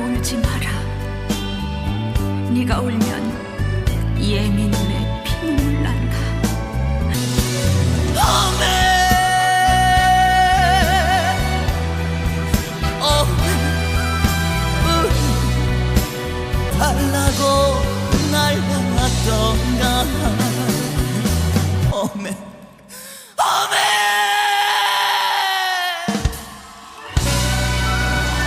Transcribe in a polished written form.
울지 마라. 네가 울면 예민 눈에 피눈물 난다. 달라고 날아왔던가.